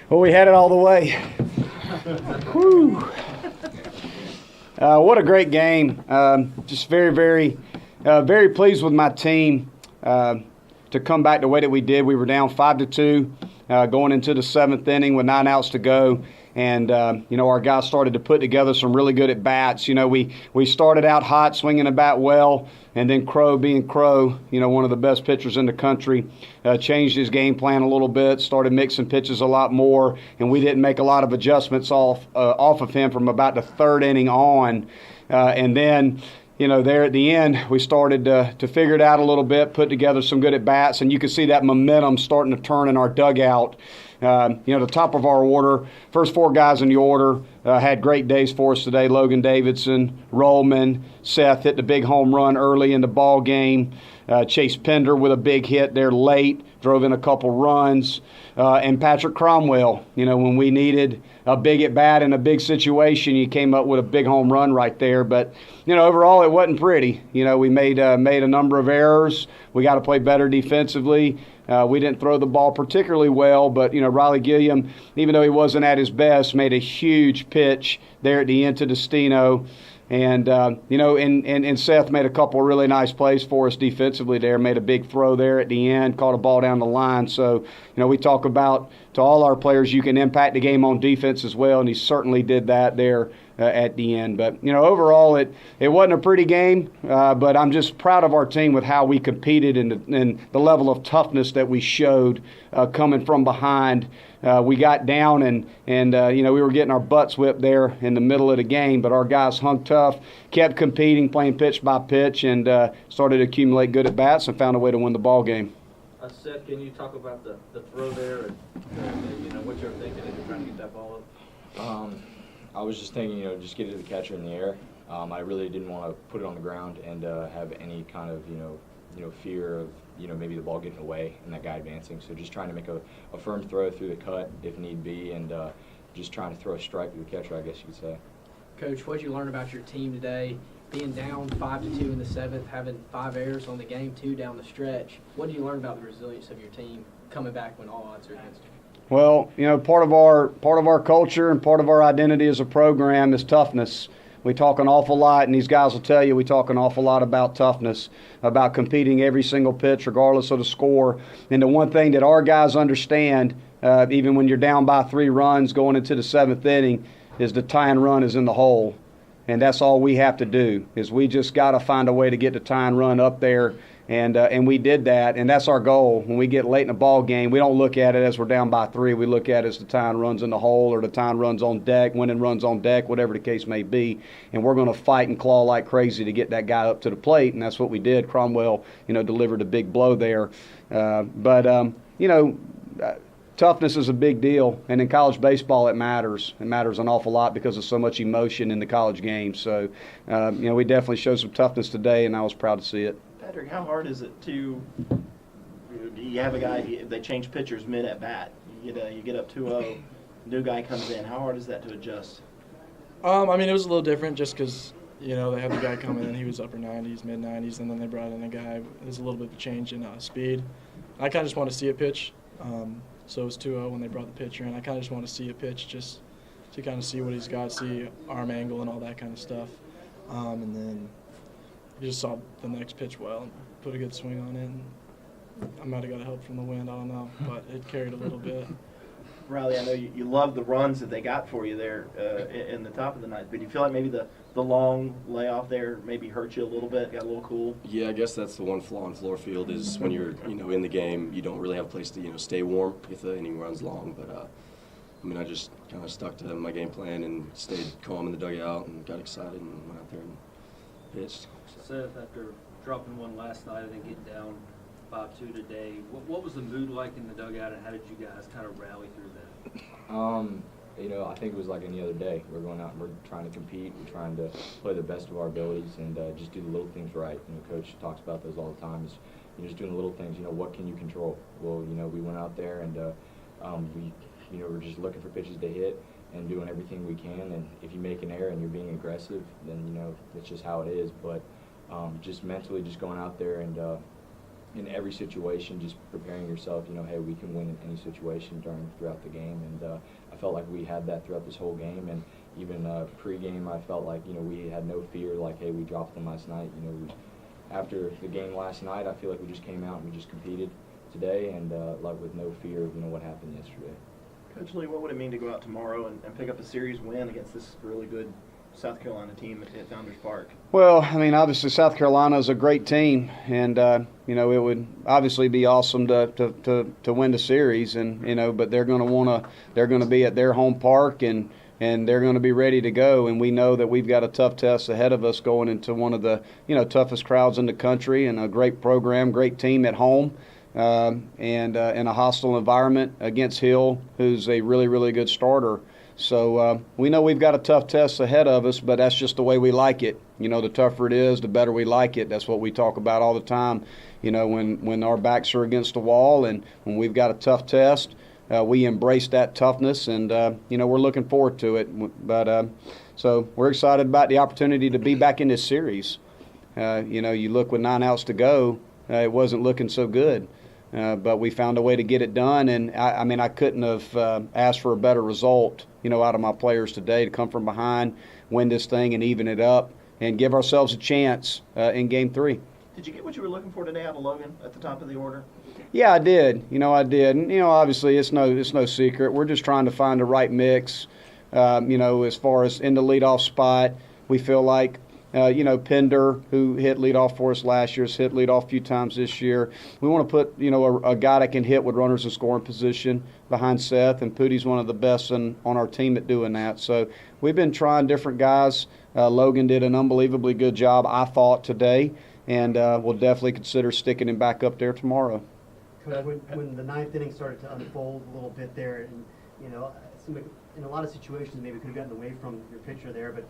Well, we had it all the way. Whew. What a great game. Just very, very pleased with my team to come back the way that we did. We were down 5-2 going into the seventh inning with 9 outs to go. And, our guys started to put together some really good at-bats. We started out hot, swinging the bat well, and then Crow, being Crow, one of the best pitchers in the country, changed his game plan a little bit, started mixing pitches a lot more, and we didn't make a lot of adjustments off of him from about the third inning on. And then, there at the end, we started to figure it out a little bit, put together some good at-bats, and you could see that momentum starting to turn in our dugout. The top of our order, first 4 guys in the order had great days for us today. Logan Davidson, Rollman, Seth hit the big home run early in the ball game. Chase Pender with a big hit there late, drove in a couple runs. And Patrick Cromwell, when we needed a big at-bat in a big situation, he came up with a big home run right there. But, overall it wasn't pretty. We made a number of errors. We got to play better defensively. We didn't throw the ball particularly well, but, Riley Gilliam, even though he wasn't at his best, made a huge pitch there at the end to Destino. And, and Seth made a couple of really nice plays for us defensively there, made a big throw there at the end, caught a ball down the line. So, we talk about to all our players, you can impact the game on defense as well, and he certainly did that there at the end. But, overall it wasn't a pretty game, but I'm just proud of our team with how we competed and the level of toughness that we showed coming from behind. We got down and we were getting our butts whipped there in the middle of the game, but our guys hung tough, kept competing, playing pitch by pitch, and started to accumulate good at-bats and found a way to win the ball game. Seth, can you talk about the throw there and what you're thinking as you're trying to get that ball up? I was just thinking, just get it to the catcher in the air. I really didn't want to put it on the ground and have any kind of, fear of, maybe the ball getting away and that guy advancing. So just trying to make a firm throw through the cut if need be, and just trying to throw a strike to the catcher, I guess you could say. Coach, what did you learn about your team today? Being down 5-2 in the seventh, having 5 errors on the game, 2 down the stretch. What did you learn about the resilience of your team coming back when all odds are against you? Well, part of our culture and part of our identity as a program is toughness. We talk an awful lot, and these guys will tell you we talk an awful lot about toughness, about competing every single pitch regardless of the score. And the one thing that our guys understand, even when you're down by 3 runs going into the 7th inning, is the tying run is in the hole. And that's all we have to do, is we just got to find a way to get the tying run up there. And we did that, and that's our goal. When we get late in a ball game, we don't look at it as we're down by 3. We look at it as the tying runs in the hole or the tying runs on deck, winning runs on deck, whatever the case may be. And we're going to fight and claw like crazy to get that guy up to the plate, and that's what we did. Cromwell, delivered a big blow there. Toughness is a big deal, and in college baseball it matters. It matters an awful lot because of so much emotion in the college game. So, we definitely showed some toughness today, and I was proud to see it. Patrick, how hard is it to you have a guy, they change pitchers mid-at-bat, you get up 2-0, new guy comes in. How hard is that to adjust? It was a little different just because, they had the guy come in, he was upper 90s, mid-90s, and then they brought in a guy. There's a little bit of a change in speed. I kind of just want to see a pitch. So it was 2-0 when they brought the pitcher in. I kind of just want to see a pitch just to kind of see what he's got, see arm angle and all that kind of stuff. And then you just saw the next pitch well and put a good swing on it. And I might have got help from the wind, I don't know, but it carried a little bit. Riley, I know you love the runs that they got for you there in the top of the ninth, but do you feel like maybe the long layoff there maybe hurt you a little bit, got a little cool? Yeah, I guess that's the one flaw in floor field is when you're in the game, you don't really have a place to stay warm if the inning runs long. But I just kind of stuck to my game plan and stayed calm in the dugout and got excited and went out there and pitched. Seth, after dropping one last night and then getting down 5-2 today, what was the mood like in the dugout, and how did you guys kind of rally through that? I think it was like any other day. We're going out and we're trying to compete. We're trying to play the best of our abilities and just do the little things right. Coach talks about those all the time. Is just doing the little things. What can you control? Well, we went out there and we're just looking for pitches to hit and doing everything we can. And if you make an error and you're being aggressive, then that's just how it is. But just mentally, just going out there and in every situation, just preparing yourself, hey, we can win in any situation throughout the game. And I felt like we had that throughout this whole game. And even pre-game, I felt like, we had no fear, like, hey, we dropped them last night. After the game last night, I feel like we just came out and we just competed today, and like with no fear of, what happened yesterday. Coach Lee, what would it mean to go out tomorrow and pick up a series win against this really good South Carolina team at Founders Park? Well, I mean, obviously South Carolina is a great team, and it would obviously be awesome to win the series, and but they're going to be at their home park, and they're going to be ready to go, and we know that we've got a tough test ahead of us going into one of the toughest crowds in the country, and a great program, great team at home. And in a hostile environment against Hill, who's a really, really good starter. So we know we've got a tough test ahead of us, but that's just the way we like it. The tougher it is, the better we like it. That's what we talk about all the time. When our backs are against the wall and when we've got a tough test, we embrace that toughness, and we're looking forward to it. But so we're excited about the opportunity to be back in this series. You look with 9 outs to go, it wasn't looking so good. But we found a way to get it done, and I couldn't have asked for a better result, out of my players today, to come from behind, win this thing, and even it up, and give ourselves a chance in Game 3. Did you get what you were looking for today out of Logan at the top of the order? Yeah, I did. I did, and obviously it's no secret. We're just trying to find the right mix. As far as in the leadoff spot, we feel like. Pender, who hit leadoff for us last year, has hit leadoff a few times this year. We want to put, a guy that can hit with runners in scoring position behind Seth, and Pootie's one of the best on our team at doing that. So we've been trying different guys. Logan did an unbelievably good job, I thought, today, and we'll definitely consider sticking him back up there tomorrow. Coach, when the 9th inning started to unfold a little bit there, and it seemed like in a lot of situations maybe could have gotten away from your pitcher there, but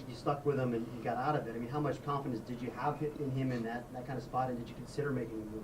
you stuck with him and you got out of it. I mean, how much confidence did you have in him in that kind of spot, and did you consider making a move?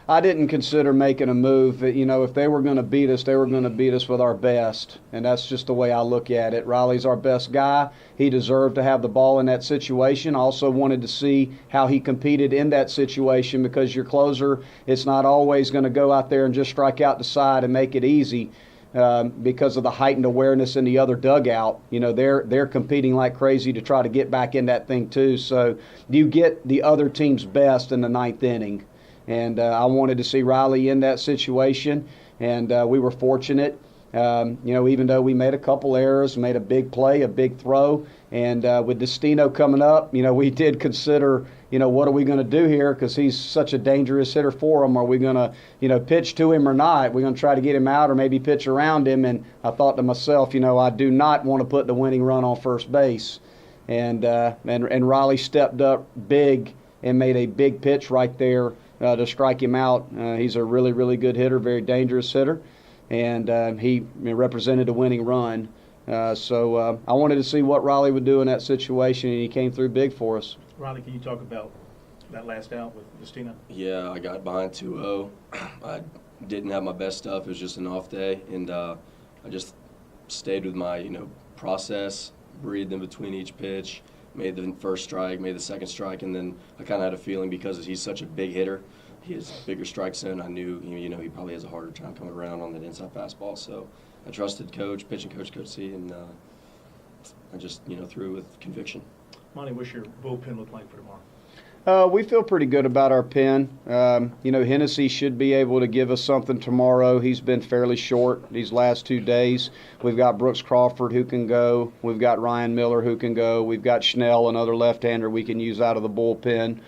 I didn't consider making a move. If they were going to beat us, they were going to beat us with our best, and that's just the way I look at it. Riley's our best guy. He deserved to have the ball in that situation. I also wanted to see how he competed in that situation, because your closer, it's not always going to go out there and just strike out the side and make it easy. Because of the heightened awareness in the other dugout, they're competing like crazy to try to get back in that thing too. So you get the other team's best in the 9th inning, and I wanted to see Riley in that situation, and we were fortunate. Even though we made a couple errors, made a big play, a big throw, and with Destino coming up, we did consider, what are we going to do here, because he's such a dangerous hitter for him. Are we going to, pitch to him or not? We're going to try to get him out or maybe pitch around him. And I thought to myself, I do not want to put the winning run on first base. And Riley stepped up big and made a big pitch right there to strike him out. He's a really, really good hitter, very dangerous hitter. And he represented a winning run. So I wanted to see what Riley would do in that situation, and he came through big for us. Riley, can you talk about that last out with Justina? Yeah, I got behind 2-0. I didn't have my best stuff. It was just an off day, and I just stayed with my process, breathed in between each pitch, made the first strike, made the second strike, and then I kind of had a feeling, because he's such a big hitter, he has bigger strike zone. I knew he probably has a harder time coming around on that inside fastball. So I trusted pitching coach C, and I just threw with conviction. Monty, what's your bullpen look like for tomorrow? We feel pretty good about our pen. Hennessy should be able to give us something tomorrow. He's been fairly short these last 2 days. We've got Brooks Crawford who can go. We've got Ryan Miller who can go. We've got Schnell, another left-hander we can use out of the bullpen.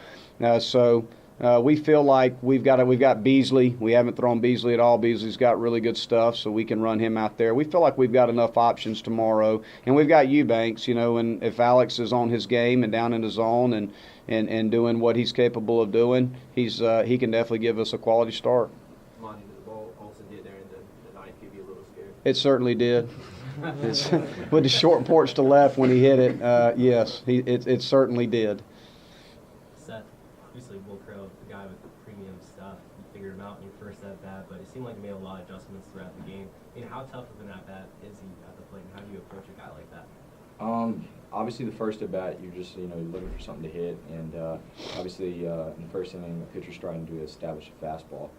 We feel like we've got Beasley. We haven't thrown Beasley at all. Beasley's got really good stuff, so we can run him out there. We feel like we've got enough options tomorrow, and we've got Eubanks. And if Alex is on his game and down in the zone and doing what he's capable of doing, he can definitely give us a quality start. Monty, did the ball also get there in the 9th give you a little scared? It certainly did. With the short porch to left when he hit it, yes, it certainly did. Seth, obviously Will Crow, the guy with the premium stuff, you figured him out in your first at-bat, but it seemed like he made a lot of adjustments throughout the game. How tough of an at-bat is he at the plate, and how do you approach a guy like that? Obviously, the first at bat, you're just you're looking for something to hit, and obviously in the first inning, the pitcher's trying to establish a fastball.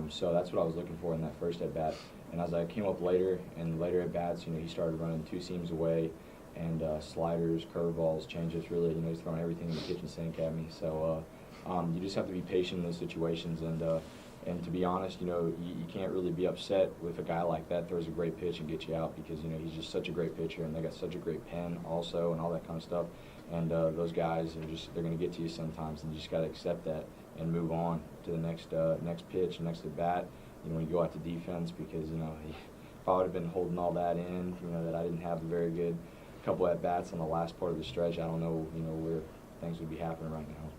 So that's what I was looking for in that first at bat. And as I came up later and later at bats, he started running two seams away, and sliders, curveballs, changeups. Really, he's throwing everything in the kitchen sink at me. So you just have to be patient in those situations, and to be honest, you can't really be upset with a guy like that throws a great pitch and gets you out, because he's just such a great pitcher, and they got such a great pen also and all that kind of stuff. And those guys they're going to get to you sometimes, and you just got to accept that and move on to the next pitch, next at bat. When you go out to defense, because if I would have been holding all that in, that I didn't have a very good couple at bats on the last part of the stretch, I don't know where things would be happening right now.